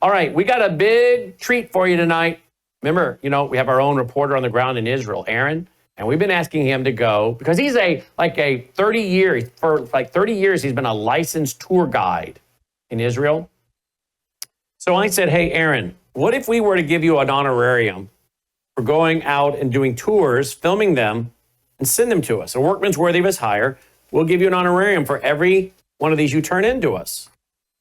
All right, we got a big treat for you tonight. Remember, we have our own reporter on the ground in Israel, Aharon, and we've been asking him to go because he's for like 30 years, he's been a licensed tour guide in Israel. So I said, hey, Aharon, what if we were to give you an honorarium for going out and doing tours, filming them, and send them to us? A workman's worthy of his hire. We'll give you an honorarium for every one of these you turn into us.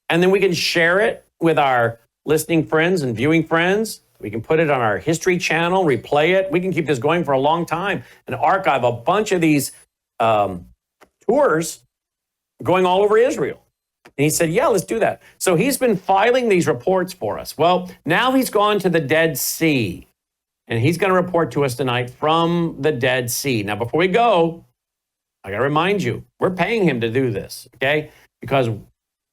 And then we can share it with our listening friends and viewing friends. We can put it on our history channel, replay it. We can keep this going for a long time and archive a bunch of these tours going all over Israel. And he said, yeah, let's do that. So he's been filing these reports for us. Well, now he's gone to the Dead Sea, and he's going to report to us tonight from the Dead Sea. Now, before we go, I got to remind you, we're paying him to do this, okay? Because,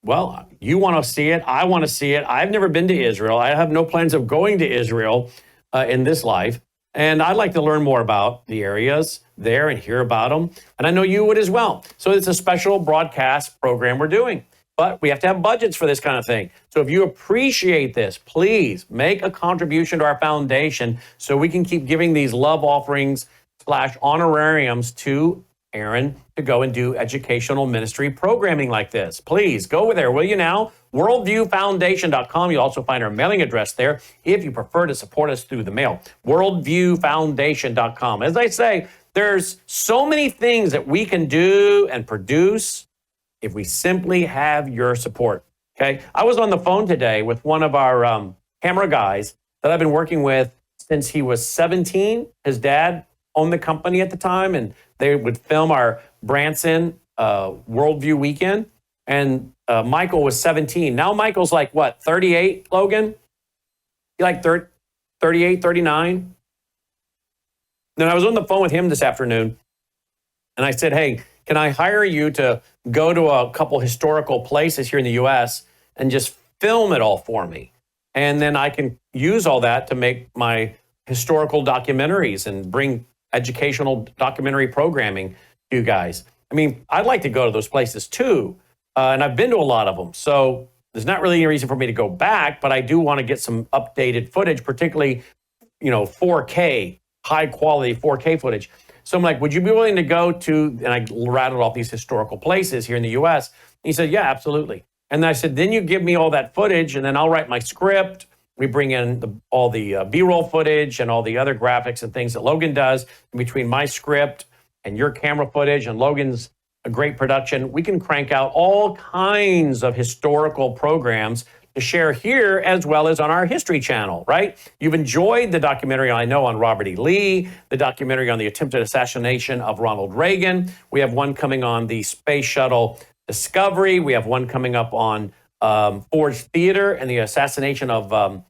well, you want to see it. I want to see it. I've never been to Israel. I have no plans of going to Israel in this life. And I'd like to learn more about the areas there and hear about them. And I know you would as well. So it's a special broadcast program we're doing. But we have to have budgets for this kind of thing. So if you appreciate this, please make a contribution to our foundation so we can keep giving these love offerings / honorariums to Aharon to go and do educational ministry programming like this. Please go over there, will you now? WorldviewFoundation.com. You'll also find our mailing address there if you prefer to support us through the mail. WorldviewFoundation.com. As I say, there's so many things that we can do and produce if we simply have your support, okay? I was on the phone today with one of our camera guys that I've been working with since he was 17. His dad owned the company at the time, and they would film our Branson Worldview Weekend. And Michael was 17. Now Michael's like, what, 38, Logan? He like 38, 39? Then I was on the phone with him this afternoon, and I said, hey, can I hire you to go to a couple historical places here in the U.S. and just film it all for me? And then I can use all that to make my historical documentaries and bring educational documentary programming to you guys. I mean, I'd like to go to those places too. And I've been to a lot of them. So there's not really any reason for me to go back, but I do want to get some updated footage, particularly, 4K, high quality 4K footage. So I'm like, would you be willing to go to, and I rattled off these historical places here in the U.S. And he said, yeah, absolutely. And I said, then you give me all that footage and then I'll write my script. We bring in all the B-roll footage and all the other graphics and things that Logan does. In between my script and your camera footage and Logan's a great production, we can crank out all kinds of historical programs to share here as well as on our History Channel, right? You've enjoyed the documentary, I know, on Robert E. Lee, the documentary on the attempted assassination of Ronald Reagan. We have one coming on the Space Shuttle Discovery. We have one coming up on Ford's Theater and the assassination of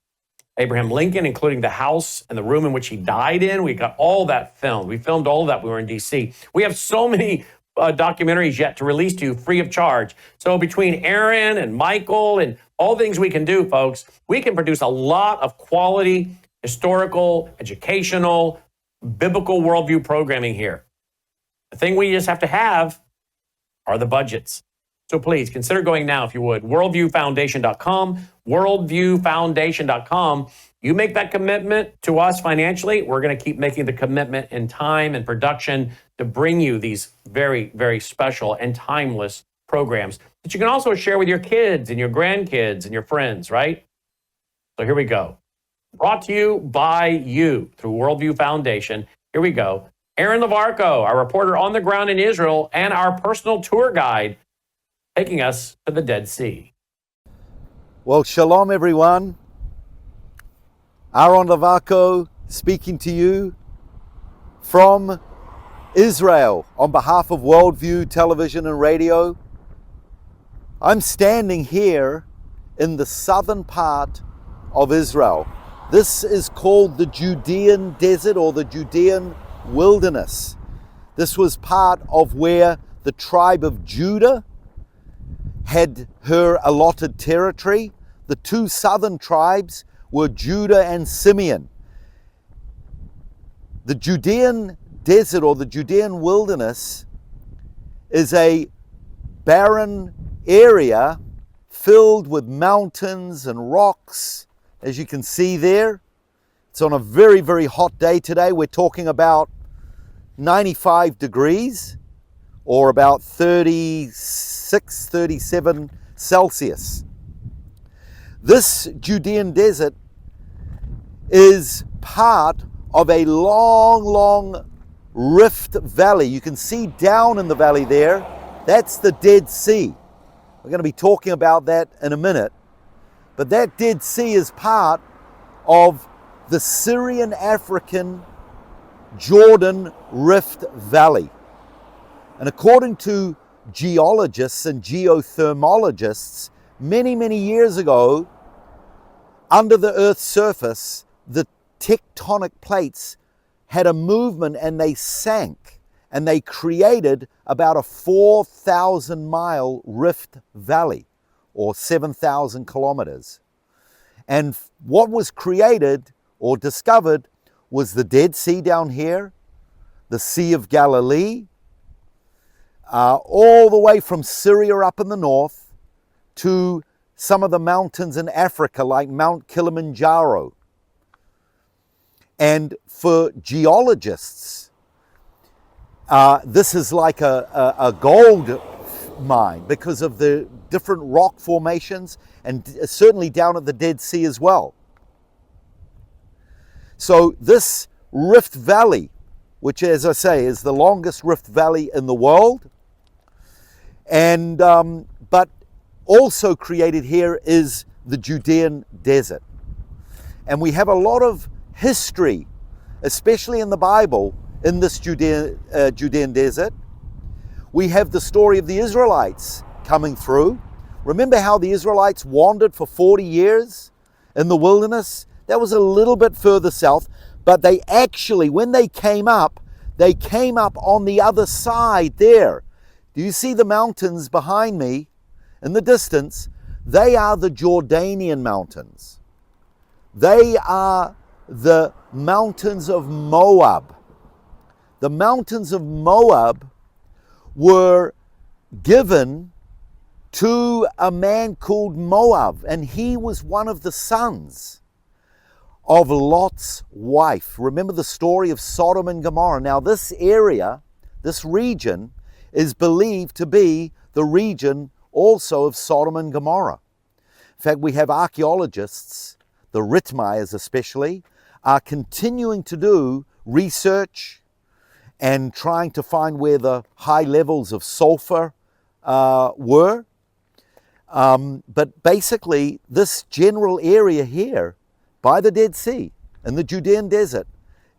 Abraham Lincoln, including the house and the room in which he died in. We got all that filmed. We filmed all of that when we were in D.C. We have so many documentaries yet to release to you free of charge. So between Aharon and Michael and all things we can do, folks, we can produce a lot of quality, historical, educational, biblical worldview programming here. The thing we just have to have are the budgets. So please consider going now if you would. WorldviewFoundation.com, WorldviewFoundation.com. You make that commitment to us financially, we're going to keep making the commitment in time and production to bring you these very, very special and timeless programs that you can also share with your kids and your grandkids and your friends, right? So here we go. Brought to you by you through Worldview Foundation. Here we go. Aharon Levarko, our reporter on the ground in Israel and our personal tour guide, taking us to the Dead Sea. Well, shalom, everyone. Aharon Levarko speaking to you from Israel on behalf of Worldview Television and Radio. I'm standing here in the southern part of Israel. This is called the Judean Desert or the Judean Wilderness. This was part of where the tribe of Judah had her allotted territory. The two southern tribes were Judah and Simeon. The Judean Desert or the Judean Wilderness is a barren area filled with mountains and rocks, as you can see there. It's on a very, very hot day today. We're talking about 95 degrees or about 36, 37 Celsius. This Judean desert is part of a long, long rift valley. You can see down in the valley there, that's the Dead Sea. We're going to be talking about that in a minute. But that Dead Sea is part of the Syrian African Jordan Rift Valley. And according to geologists and geothermologists, many, many years ago, under the Earth's surface, the tectonic plates had a movement and they sank, and they created about a 4,000 mile rift valley, or 7,000 kilometers. And what was created or discovered was the Dead Sea down here, the Sea of Galilee, all the way from Syria up in the north to some of the mountains in Africa like Mount Kilimanjaro. And for geologists, this is like a gold mine because of the different rock formations, and certainly down at the Dead Sea as well. So this Rift Valley, which, as I say, is the longest rift valley in the world, and but also created here is the Judean desert. And we have a lot of history, especially in the Bible, in this Judean desert. We have the story of the Israelites coming through. Remember how the Israelites wandered for 40 years in the wilderness? That was a little bit further south, but they actually, when they came up on the other side there. Do you see the mountains behind me in the distance? They are the Jordanian mountains. They are the mountains of Moab. The mountains of Moab were given to a man called Moab, and he was one of the sons of Lot's wife. Remember the story of Sodom and Gomorrah. Now this area, this region, is believed to be the region also of Sodom and Gomorrah. In fact, we have archaeologists, the Rittmeyers especially, are continuing to do research and trying to find where the high levels of sulfur were. But basically, this general area here by the Dead Sea in the Judean desert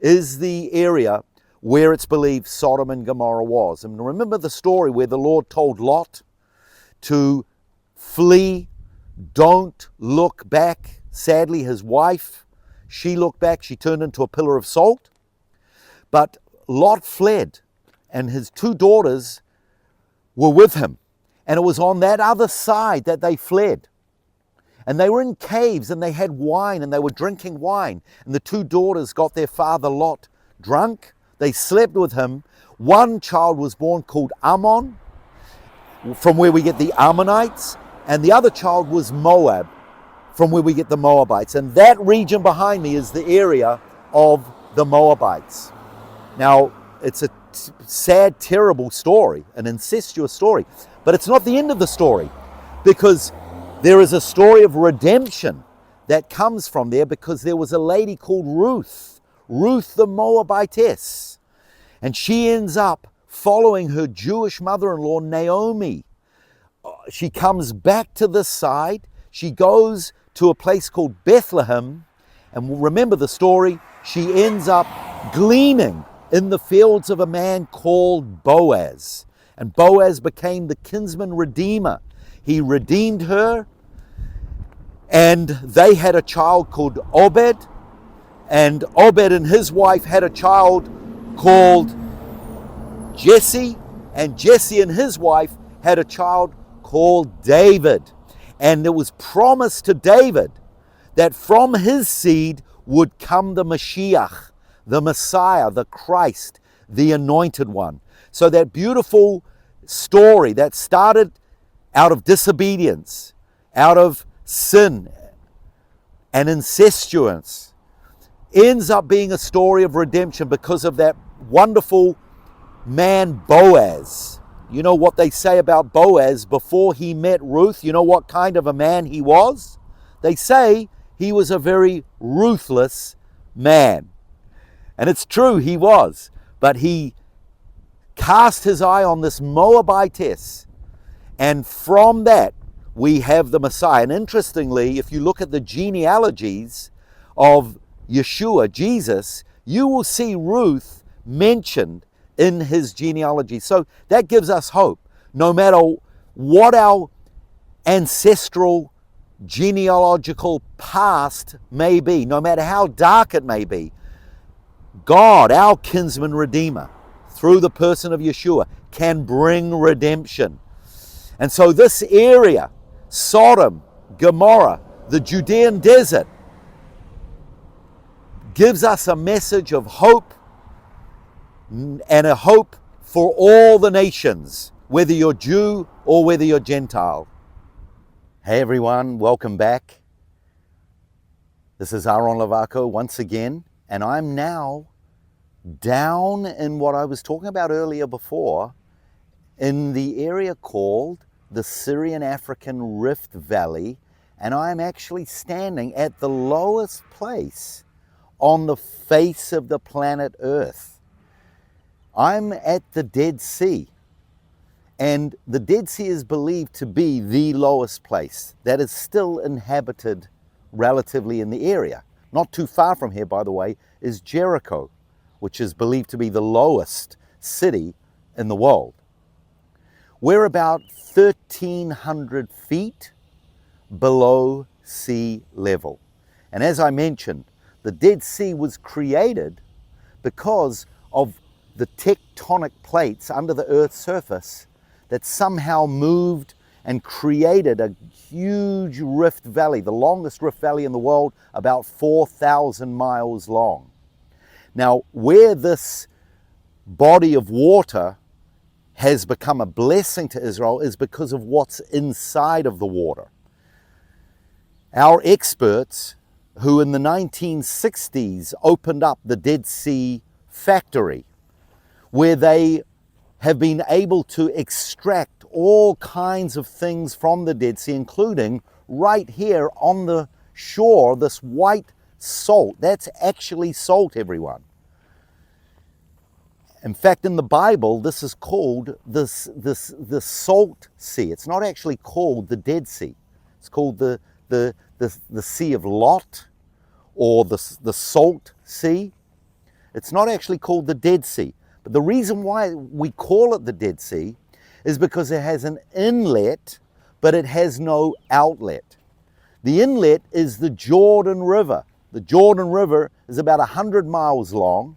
is the area where it's believed Sodom and Gomorrah was. And remember the story where the Lord told Lot to flee, don't look back. Sadly, his wife, she looked back, she turned into a pillar of salt. But Lot fled, and his two daughters were with him. And it was on that other side that they fled. And they were in caves, and they had wine, and they were drinking wine. And the two daughters got their father Lot drunk. They slept with him. One child was born called Ammon, from where we get the Ammonites. And the other child was Moab, from where we get the Moabites. And that region behind me is the area of the Moabites. Now, it's a sad, terrible story, an incestuous story. But it's not the end of the story, because there is a story of redemption that comes from there, because there was a lady called Ruth the Moabitess. And she ends up following her Jewish mother-in-law, Naomi. She comes back to this side. She goes to a place called Bethlehem. And remember the story, she ends up gleaning in the fields of a man called Boaz. And Boaz became the kinsman redeemer. He redeemed her, and they had a child called Obed. And Obed and his wife had a child called Jesse. And Jesse and his wife had a child called David. And it was promised to David that from his seed would come the Mashiach, the Messiah, the Christ, the Anointed One. So that beautiful story that started out of disobedience out of sin and incestuous, ends up being a story of redemption because of that wonderful man Boaz. You know what they say about Boaz before he met Ruth? You know what kind of a man he was? They say he was a very ruthless man. And it's true, he was. But he cast his eye on this Moabitess. And from that, we have the Messiah. And interestingly, if you look at the genealogies of Yeshua, Jesus, you will see Ruth mentioned in his genealogy. So that gives us hope. No matter what our ancestral genealogical past may be, no matter how dark it may be, God, our kinsman redeemer, through the person of Yeshua, can bring redemption. And so this area, Sodom, Gomorrah, the Judean desert, gives us a message of hope, and a hope for all the nations, whether you're Jew or whether you're Gentile. Hey everyone, welcome back. This is Aharon Levarko once again, and I'm now down in what I was talking about earlier before, in the area called the Syrian-African Rift Valley, and I'm actually standing at the lowest place on the face of the planet Earth. I'm at the Dead Sea, and the Dead Sea is believed to be the lowest place that is still inhabited relatively in the area. Not too far from here, by the way, is Jericho, which is believed to be the lowest city in the world. We're about 1,300 feet below sea level. And as I mentioned, the Dead Sea was created because of the tectonic plates under the Earth's surface that somehow moved and created a huge rift valley, the longest rift valley in the world, about 4,000 miles long. Now, where this body of water has become a blessing to Israel is because of what's inside of the water. Our experts, who in the 1960s opened up the Dead Sea factory, where they have been able to extract all kinds of things from the Dead Sea, including right here on the shore, this white salt. That's actually salt, everyone. In fact, in the Bible, this is called the Salt Sea. It's not actually called the Dead Sea. It's called the Sea of Lot, or the Salt Sea. It's not actually called the Dead Sea. But the reason why we call it the Dead Sea is because it has an inlet, but it has no outlet. The inlet is the Jordan River. The Jordan River is about 100 miles long,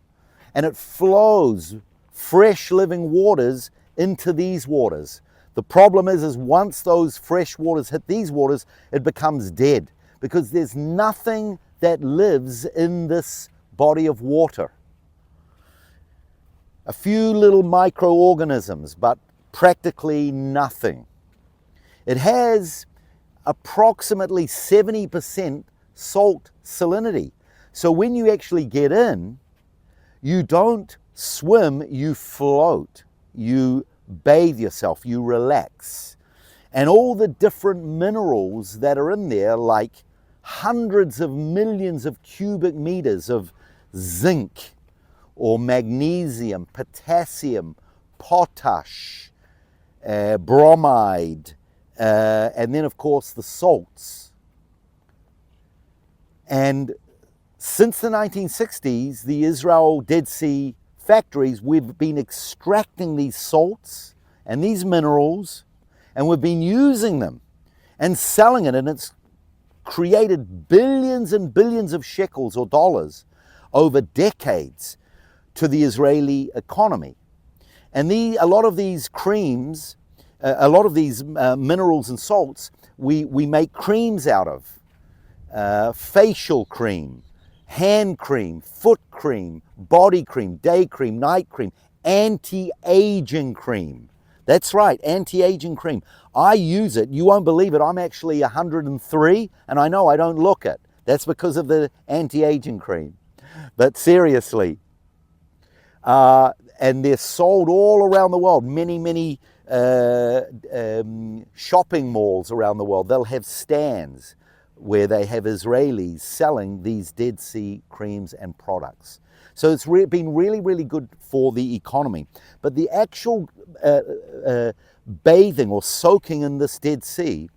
and it flows fresh living waters into these waters. The problem is once those fresh waters hit these waters, it becomes dead, because there's nothing that lives in this body of water. A few little microorganisms, but practically nothing. It has approximately 70% salt salinity. So when you actually get in, you don't swim, you float, you bathe yourself, you relax. And all the different minerals that are in there, like hundreds of millions of cubic meters of zinc or magnesium, potassium, potash, bromide, and then of course the salts. And since the 1960s, the Israel Dead Sea factories, we've been extracting these salts and these minerals, and we've been using them and selling it, and it's created billions and billions of shekels or dollars over decades to the Israeli economy. And a lot of these creams, a lot of these minerals and salts, we make creams out of. Facial cream, hand cream, foot cream, body cream, day cream, night cream, anti-aging cream. That's right, anti-aging cream. I use it. You won't believe it. I'm actually 103, and I know I don't look it. That's because of the anti-aging cream. But seriously, and they're sold all around the world. Many shopping malls around the world. They'll have stands where they have Israelis selling these Dead Sea creams and products. So it's been really good for the economy. But the actual bathing or soaking in this Dead Sea,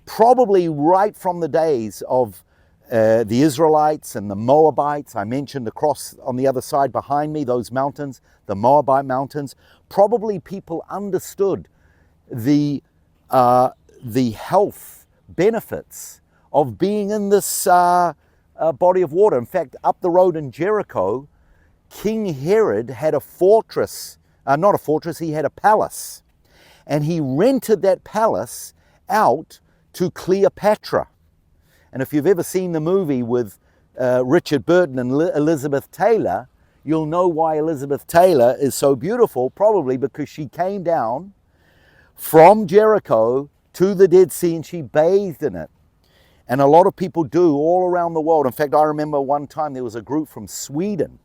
probably right from the days of the Israelites and the Moabites, I mentioned across on the other side behind me, those mountains, the Moabite mountains, probably people understood the health benefits of being in this body of water. In fact, up the road in Jericho, King Herod had a fortress, not a fortress, he had a palace. And he rented that palace out to Cleopatra. And if you've ever seen the movie with Richard Burton and Elizabeth Taylor, you'll know why Elizabeth Taylor is so beautiful, probably because she came down from Jericho to the Dead Sea and she bathed in it. And a lot of people do all around the world. In fact, I remember one time there was a group from Sweden.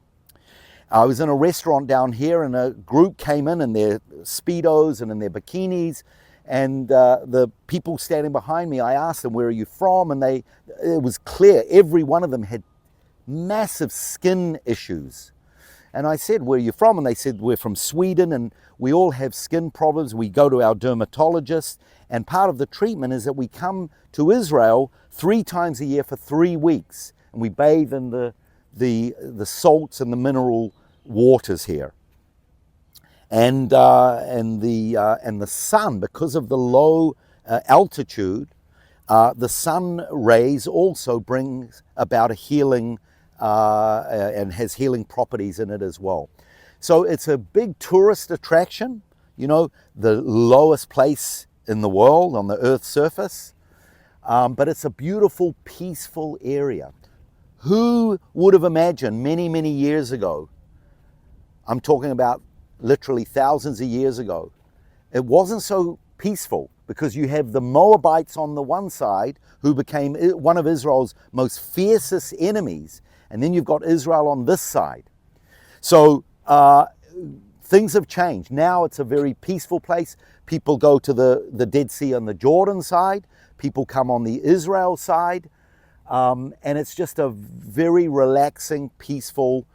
I was in a restaurant down here and a group came in their Speedos and in their bikinis. And the people standing behind me, I asked them, where are you from? And it was clear, every one of them had massive skin issues. And I said, where are you from? And they said, we're from Sweden and we all have skin problems. We go to our dermatologist. And part of the treatment is that we come to Israel 3 times a year for 3 weeks. And we bathe in the salts and the mineral waters here. And the sun, because of the low altitude, the sun rays also brings about a healing and has healing properties in it as well. So it's a big tourist attraction, you know, the lowest place in the world on the Earth's surface, but it's a beautiful, peaceful area. Who would have imagined many years ago, I'm talking about literally thousands of years ago, it wasn't so peaceful, because you have the Moabites on the one side who became one of Israel's most fiercest enemies, and then you've got Israel on this side. So things have changed. Now it's a very peaceful place. People go to the Dead Sea on the Jordan side, people come on the Israel side, and it's just a very relaxing, peaceful,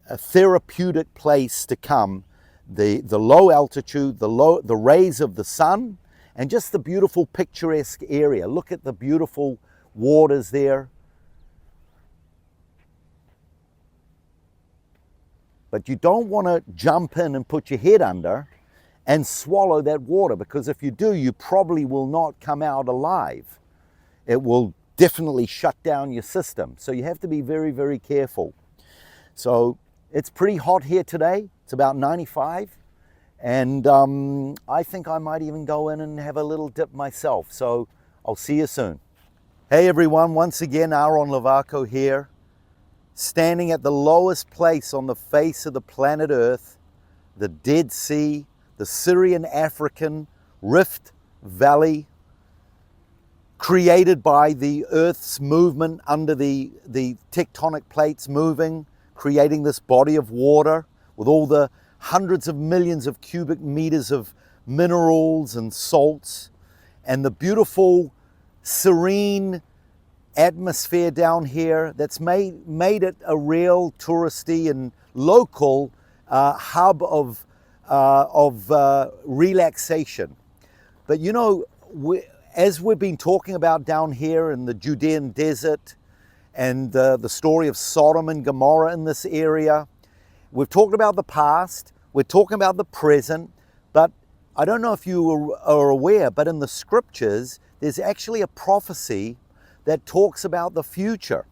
therapeutic place to come. The low altitude, the rays of the sun, and just the beautiful picturesque area. Look at the beautiful waters there. But you don't want to jump in and put your head under and swallow that water, because if you do, you probably will not come out alive. It will definitely shut down your system. So you have to be very careful. So it's pretty hot here today. It's about 95. And I think I might even go in and have a little dip myself. So I'll see you soon. Hey everyone, once again, Aharon Levarko here, standing at the lowest place on the face of the planet Earth, the Dead Sea, the Syrian-African Rift Valley, created by the Earth's movement under the tectonic plates moving, creating this body of water with all the hundreds of millions of cubic meters of minerals and salts, and the beautiful, serene atmosphere down here that's made it a real touristy and local hub of relaxation. But you know, as we've been talking about down here in the Judean desert and the story of Sodom and Gomorrah in this area, we've talked about the past, we're talking about the present, but I don't know if you are aware, but in the scriptures, there's actually a prophecy that talks about the future.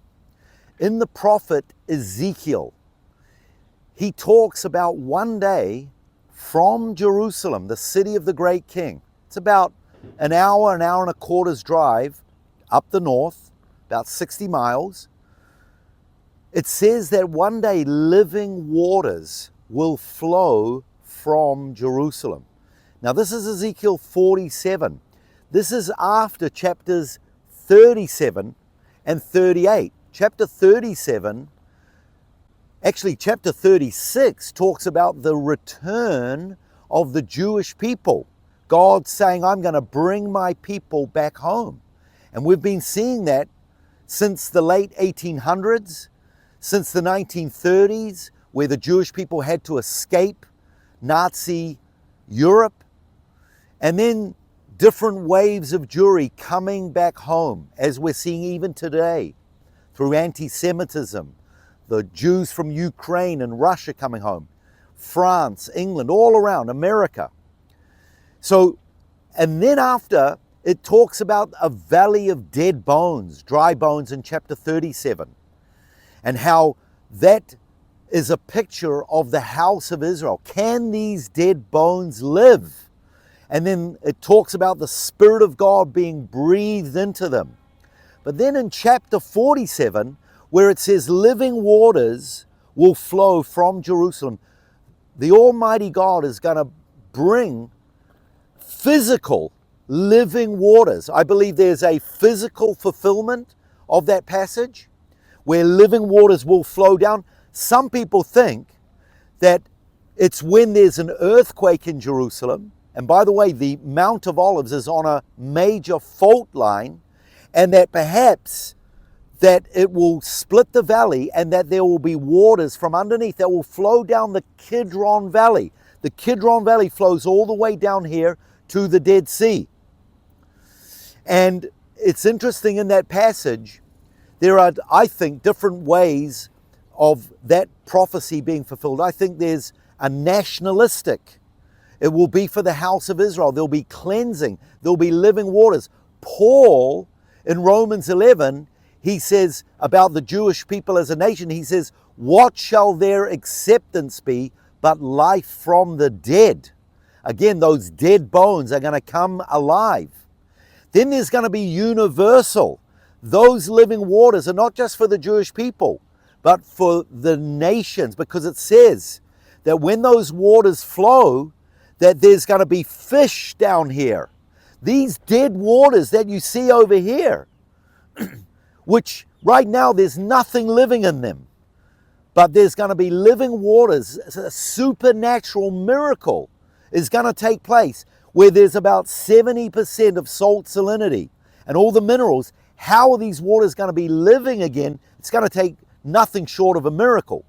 In the prophet Ezekiel, he talks about one day from Jerusalem, the city of the great king. It's about an hour and a quarter's drive up the north, about 60 miles. It says that one day living waters will flow from Jerusalem. Now this is Ezekiel 47. This is after chapters 37 and 38. Chapter 37, actually chapter 36 talks about the return of the Jewish people. God saying, I'm going to bring my people back home. And we've been seeing that since the late 1800s, since the 1930s, where the Jewish people had to escape Nazi Europe. And then different waves of Jewry coming back home, as we're seeing even today, through anti-Semitism, the Jews from Ukraine and Russia coming home, France, England, all around, America. So, and then after, it talks about a valley of dead bones, dry bones in chapter 37, and how that is a picture of the house of Israel. Can these dead bones live? And then it talks about the Spirit of God being breathed into them. But then in chapter 47, where it says living waters will flow from Jerusalem, the Almighty God is going to bring physical living waters. I believe there's a physical fulfillment of that passage where living waters will flow down. Some people think that it's when there's an earthquake in Jerusalem. And by the way, the Mount of Olives is on a major fault line, and that perhaps that it will split the valley and that there will be waters from underneath that will flow down the Kidron Valley. The Kidron Valley flows all the way down here to the Dead Sea. And it's interesting in that passage, there are, I think, different ways of that prophecy being fulfilled. I think there's a nationalistic. It will be for the house of Israel. There'll be cleansing. There'll be living waters. Paul, in Romans 11, he says about the Jewish people as a nation, he says, what shall their acceptance be but life from the dead? Again, those dead bones are going to come alive. Then there's going to be universal. Those living waters are not just for the Jewish people, but for the nations, because it says that when those waters flow, that there's going to be fish down here. These dead waters that you see over here, which right now there's nothing living in them, but there's going to be living waters. A supernatural miracle is going to take place where there's about 70% of salt salinity and all the minerals. How are these waters going to be living again? It's going to take nothing short of a miracle.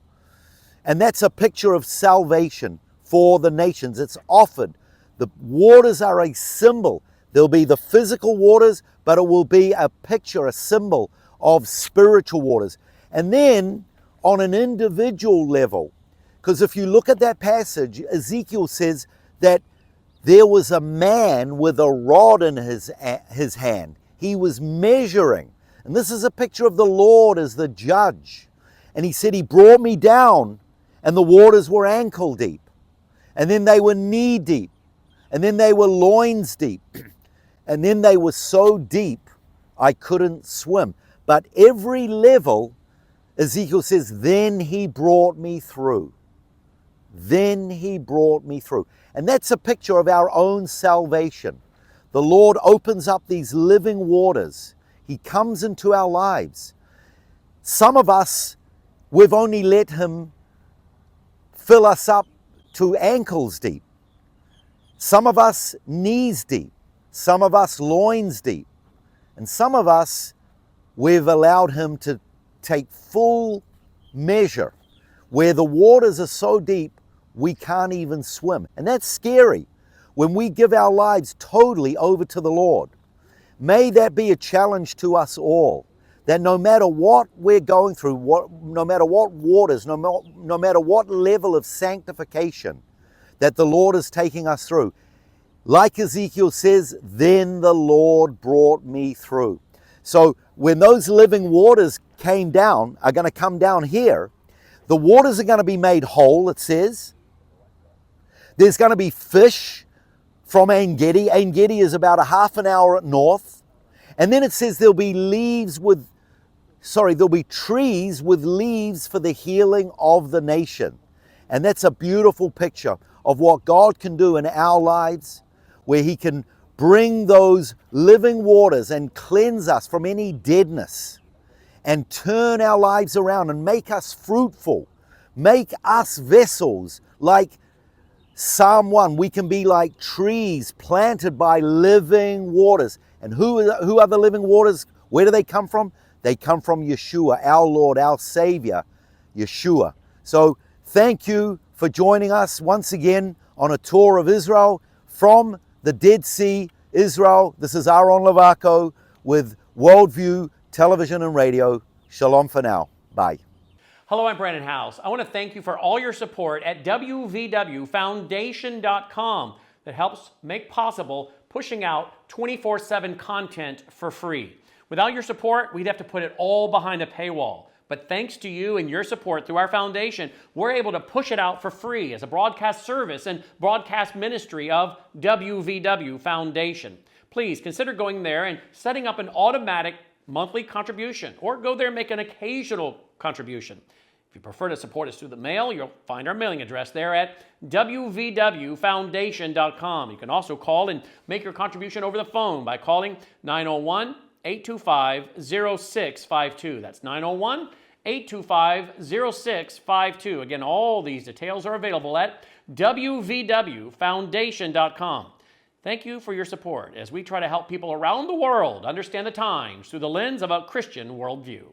And that's a picture of salvation for the nations. It's offered. The waters are a symbol. There'll be the physical waters, but it will be a picture, a symbol of spiritual waters. And then on an individual level, because if you look at that passage, Ezekiel says that there was a man with a rod in his hand. He was measuring. And this is a picture of the Lord as the judge. And he said, he brought me down and the waters were ankle deep. And then they were knee deep. And then they were loins deep. And then they were so deep, I couldn't swim. But every level, Ezekiel says, then he brought me through. Then he brought me through. And that's a picture of our own salvation. The Lord opens up these living waters. He comes into our lives. Some of us, we've only let him fill us up to ankles deep. Some of us knees deep. Some of us loins deep. And some of us, we've allowed him to take full measure where the waters are so deep we can't even swim. And that's scary when we give our lives totally over to the Lord. May that be a challenge to us all, that no matter what we're going through, no matter what waters, no matter what level of sanctification that the Lord is taking us through, like Ezekiel says, then the Lord brought me through. So when those living waters came down, are going to come down here, the waters are going to be made whole, it says. There's going to be fish from En-Gedi. En-Gedi is about a half an hour north. And then it says there'll be trees with leaves for the healing of the nation. And that's a beautiful picture of what God can do in our lives, where He can bring those living waters and cleanse us from any deadness and turn our lives around and make us fruitful, make us vessels like Psalm 1. We can be like trees planted by living waters. And who are the living waters? Where do they come from? They come from Yeshua, our Lord, our Savior, Yeshua. So thank you for joining us once again on a tour of Israel from the Dead Sea, Israel. This is Aharon Levarko with Worldview Television and Radio. Shalom for now. Bye. Hello, I'm Brannon Howse. I want to thank you for all your support at WVWFoundation.com that helps make possible pushing out 24/7 content for free. Without your support, we'd have to put it all behind a paywall. But thanks to you and your support through our foundation, we're able to push it out for free as a broadcast service and broadcast ministry of WVW Foundation. Please consider going there and setting up an automatic monthly contribution, or go there and make an occasional contribution. If you prefer to support us through the mail, you'll find our mailing address there at WVWFoundation.com. You can also call and make your contribution over the phone by calling 901-825-0652. That's 901-825-0652. Again, all these details are available at WVWFoundation.com. Thank you for your support as we try to help people around the world understand the times through the lens of a Christian worldview.